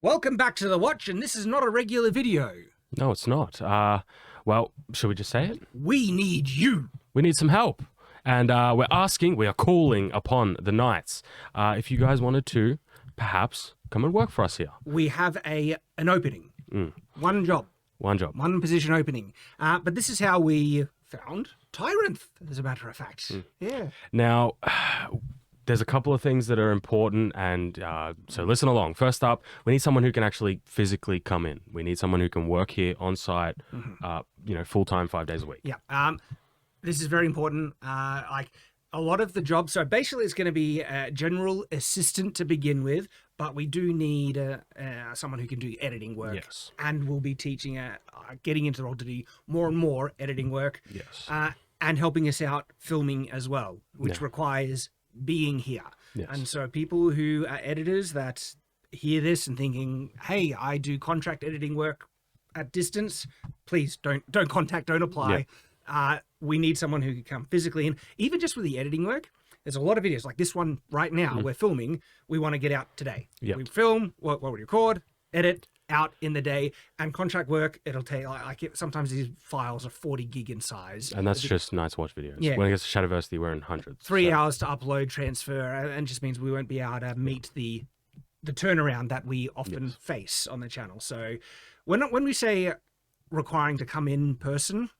Welcome back to The Watch, and this is not a regular video. No, it's not. Well, should we just say it? We need you. We need some help. And we are calling upon the Knights. If you guys wanted to, perhaps, come and work for us here. We have an opening. One job. One job. One position opening. But this is how we found Tyranth, as a matter of fact. Yeah. Now, there's a couple of things that are important, and so listen along. First up, we need someone who can actually physically come in. We need someone who can work here on site, full-time, 5 days a week. Yeah. This is very important. Like a lot of the jobs, so basically it's going to be a general assistant to begin with, but we do need someone who can do editing work. Yes. And we'll be teaching, getting into the role to do more and more editing work. Yes. And helping us out filming as well, which requires being here. Yes. And so people who are editors that hear this and thinking, hey, I do contract editing work at distance, please don't apply. Yeah. We need someone who can come physically in. Even just with the editing work, there's a lot of videos like this one right now we're filming, we want to get out today. Yep. We film, what we record, edit, out in the day. And contract work, it'll take sometimes these files are 40 gig in size, and that's just Night's Watch videos. Yeah. When it gets to Shadiversity, we're in hundreds. 3 hours to upload, transfer, and just means we won't be able to meet the turnaround that we often face on the channel. So when we say requiring to come in person,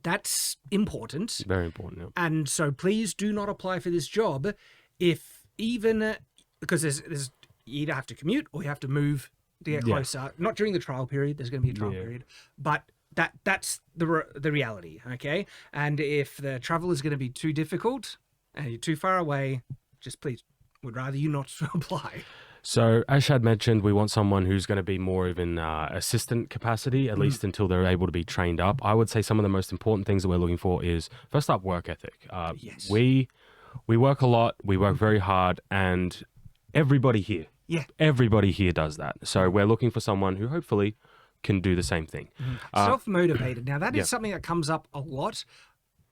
that's important. Very important. Yeah. And so please do not apply for this job because there's you either have to commute or you have to move to get closer. Not during the trial period. There's going to be a trial period, but that's the reality. Okay. And if the travel is going to be too difficult and you're too far away, just please would rather you not apply. So, as Shad mentioned, we want someone who's going to be more of an assistant capacity, at least until they're able to be trained up. I would say some of the most important things that we're looking for is, first up, work ethic. Yes. We work a lot, we work very hard, and everybody here does that. So we're looking for someone who hopefully can do the same thing. Self-motivated. Now, that is something that comes up a lot.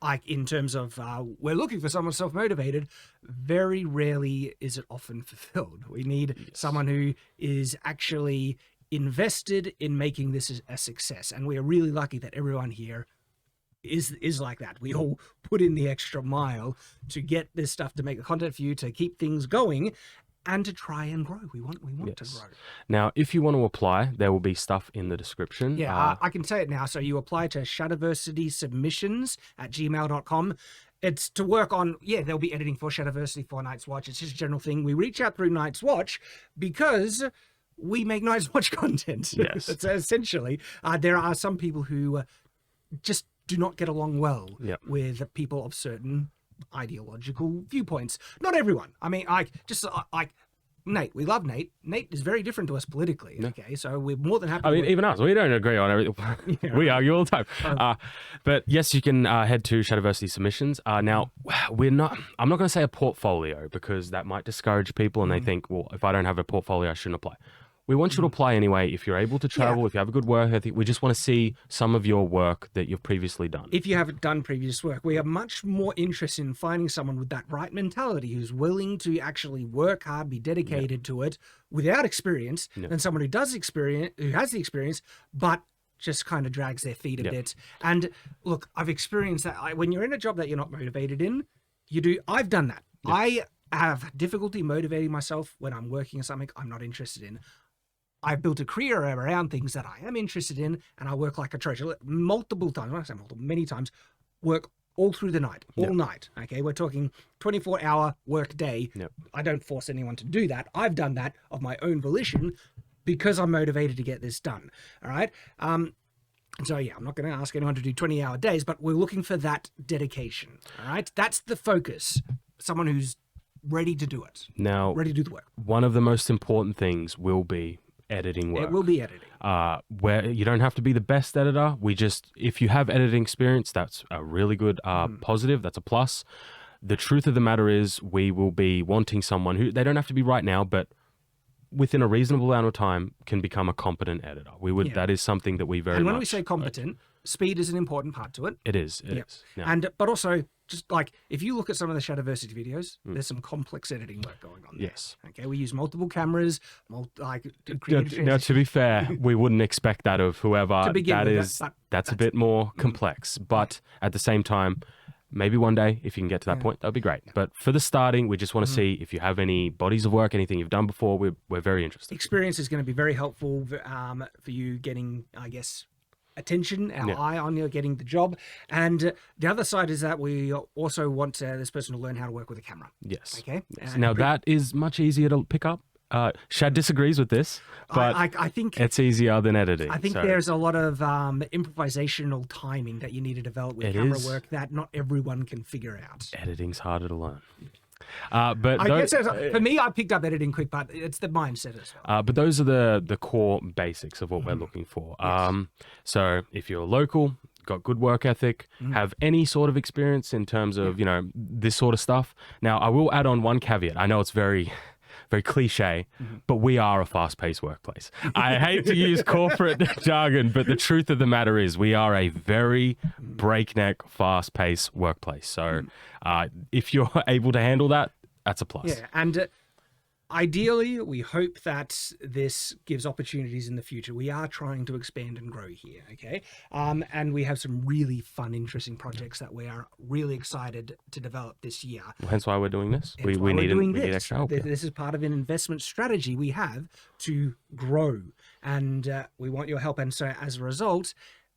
Like in terms of we're looking for someone self-motivated, very rarely is it often fulfilled. We need someone who is actually invested in making this a success. And we are really lucky that everyone here is like that. We all put in the extra mile to get this stuff, to make the content for you, to keep things going, and to try and grow. We want to grow. Now, if you want to apply, there will be stuff in the description. Yeah, I can say it now. So you apply to shadiversitysubmissions at gmail.com. It's to work on, they'll be editing for Shadiversity for Night's Watch. It's just a general thing. We reach out through Night's Watch because we make Night's Watch content. Yes. It's essentially, there are some people who just do not get along well with people of certain ideological viewpoints. Not everyone. I mean, Nate. We love Nate. Nate is very different to us politically. Okay, so we're more than happy. I mean, even us, we don't agree on everything. We argue all the time. But yes, you can head to Shadiversity Submissions. Now, I'm not going to say a portfolio because that might discourage people and they think, well, if I don't have a portfolio, I shouldn't apply. We want you to apply anyway. If you're able to travel, if you have a good work ethic, we just want to see some of your work that you've previously done. If you haven't done previous work, we are much more interested in finding someone with that right mentality who's willing to actually work hard, be dedicated to it without experience than someone who has the experience, but just kind of drags their feet a bit. And look, I've experienced that. When you're in a job that you're not motivated in, I've done that. Yeah. I have difficulty motivating myself when I'm working on something I'm not interested in. I've built a career around things that I am interested in, and I work like a treasure multiple times. When I say multiple, many times, work all through the night, all night. Okay, we're talking 24-hour work day. I don't force anyone to do that. I've done that of my own volition because I'm motivated to get this done. All right. So I'm not going to ask anyone to do 20-hour days, but we're looking for that dedication. All right, that's the focus. Someone who's ready to do it. Now, ready to do the work. One of the most important things will be editing work. It will be editing. Where you don't have to be the best editor. If you have editing experience, that's a really good positive. That's a plus. The truth of the matter is we will be wanting someone who, they don't have to be right now, but within a reasonable amount of time can become a competent editor. That is something that we very much... And when we say competent, speed is an important part to it. It is. It is. Yeah. And but also, just like if you look at some of the Shadiversity videos, there's some complex editing work going on there. Yes. Okay, we use multiple cameras, Now, to be fair, we wouldn't expect that of whoever. To begin with, That's a bit more complex. But at the same time, maybe one day, if you can get to that point, that'd be great. But for the starting, we just want to see if you have any bodies of work, anything you've done before. We're very interested. Experience is going to be very helpful for you getting, I guess, attention, our eye on you, getting the job. And the other side is that we also want this person to learn how to work with a camera. Yes. Okay. Yes. Now that is much easier to pick up. Shad disagrees with this, but I think it's easier than editing. I think there's a lot of improvisational timing that you need to develop with camera work that not everyone can figure out. Editing's harder to learn. But I guess for me, I picked up editing quick, but it's the mindset as well. But those are the core basics of what we're looking for. Yes. So if you're local, got good work ethic, have any sort of experience in terms of this sort of stuff. Now, I will add on one caveat. I know it's very cliche, but we are a fast-paced workplace. I hate to use corporate jargon, but the truth of the matter is we are a very breakneck, fast-paced workplace. So if you're able to handle that, that's a plus. Yeah, and ideally, we hope that this gives opportunities in the future. We are trying to expand and grow here, okay? And we have some really fun, interesting projects that we are really excited to develop this year. Well, hence why we're doing this. We need extra help. This is part of an investment strategy we have to grow, and we want your help. And so as a result,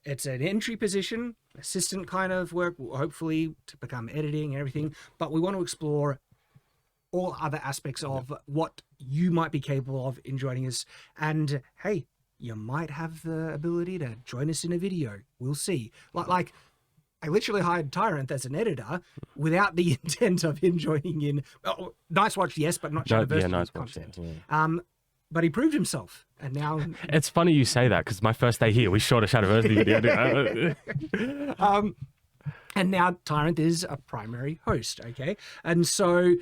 it's an entry position, assistant kind of work, hopefully to become editing and everything, but we want to explore all other aspects of what you might be capable of in joining us. And hey, you might have the ability to join us in a video. We'll see. Like I literally hired Tyranth as an editor without the intent of him joining in. Oh, Nice Watch, yes, but not Shadiversity content. But he proved himself, and now it's funny you say that because my first day here, we shot a Shadiversity video. And now Tyranth is a primary host. Okay, and so.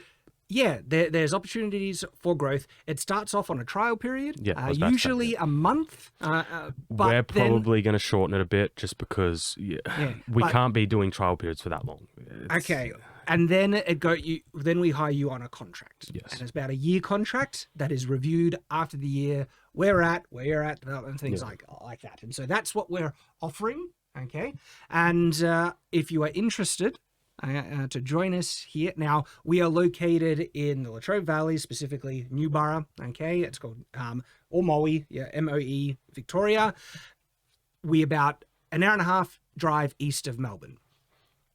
Yeah, there's opportunities for growth. It starts off on a trial period, usually a month. But we're probably going to shorten it a bit just because we can't be doing trial periods for that long. Okay, and then then we hire you on a contract. Yes, and it's about a year contract that is reviewed after the year. Where you're at, development, things like that. And so that's what we're offering. Okay, and if you are interested. To join us here. Now, we are located in the Latrobe Valley, specifically Newborough, okay? It's called, or Moe, M-O-E, Victoria. We about an hour and a half drive east of Melbourne.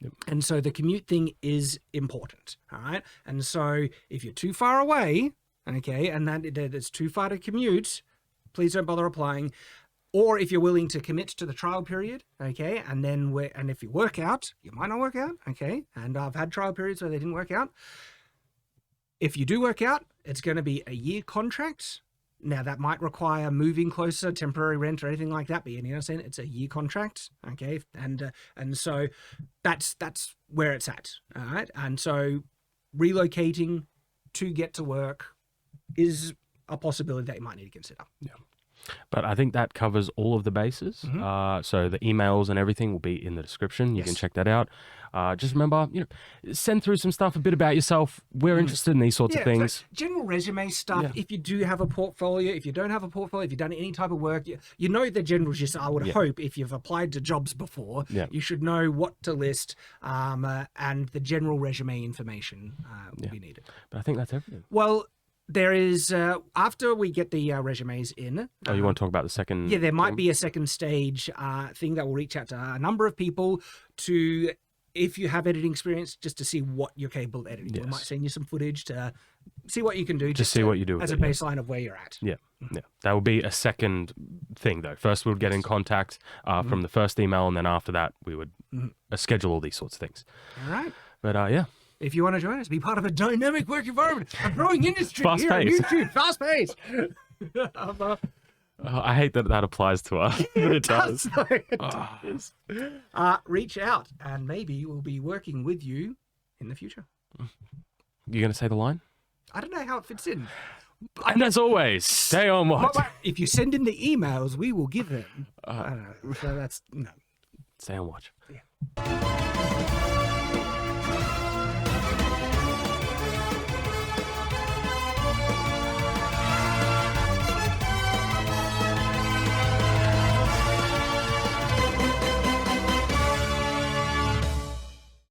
Yep. And so the commute thing is important, all right? And so if you're too far away, okay, and that it's too far to commute, please don't bother applying. Or if you're willing to commit to the trial period, okay, and then if you work out, you might not work out, okay, and I've had trial periods where they didn't work out. If you do work out, it's going to be a year contract. Now that might require moving closer, temporary rent or anything like that, but you know what I'm saying? It's a year contract, okay, and so that's where it's at, all right, and so relocating to get to work is a possibility that you might need to consider. Yeah. But I think that covers all of the bases. So the emails and everything will be in the description. You can check that out. Just remember, send through some stuff, a bit about yourself. We're interested in these sorts of things. So general resume stuff. Yeah. If you do have a portfolio, if you don't have a portfolio, if you've done any type of work, you know the general gist. I would hope if you've applied to jobs before, you should know what to list, and the general resume information will be needed. But I think that's everything. Well, there is, after we get the resumes in... Oh, you want to talk about the second... Yeah, there might be a second stage thing that will reach out to a number of people to, if you have editing experience, just to see what you're capable of editing. We might send you some footage to see what you can do. Just see what you do with as a baseline of where you're at. Yeah, that will be a second thing, though. First, we would get in contact from the first email, and then after that, we would schedule all these sorts of things. All right. But, yeah. If you want to join us, be part of a dynamic work environment, a growing industry fast here on pace. YouTube. Fast pace. I hate that applies to us, but it does. It does. Reach out, and maybe we'll be working with you in the future. You going to say the line? I don't know how it fits in. And as always, stay on watch. If you send in the emails, we will give them. I don't know. So that's no. Stay on watch. Yeah.